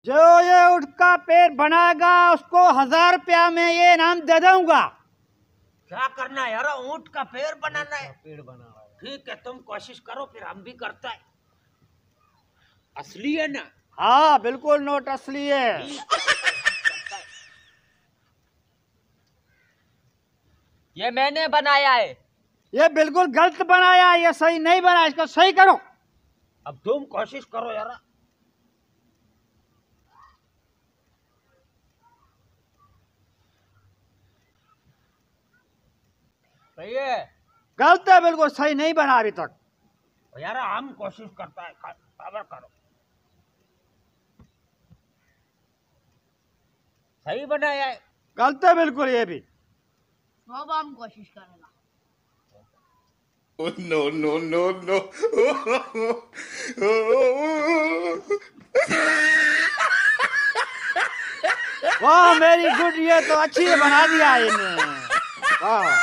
जो ये ऊँट का पेड़ बनाएगा उसको 1000 रुपया में ये इनाम दे दूंगा। क्या करना है यार? ऊँट का पेड़ बनाना है? पेड़ बनाना है। ठीक है, तुम कोशिश करो, फिर हम भी करता है। असली है ना? हाँ बिल्कुल नोट असली है। ये मैंने बनाया है। ये बिल्कुल गलत बनाया, ये सही नहीं बना, इसको सही करो। अब तुम कोशिश करो यार। सही है? गलत है, बिल्कुल सही नहीं बना अभी तक। यार हम कोशिश करता है, खबर करो। सही बनाया है? गलत है बिल्कुल ये भी। अब हम कोशिश करेगा। Oh, no, no, no, no. वाह वेरी गुड, ये तो अच्छी बना दिया इन्हें। वाह।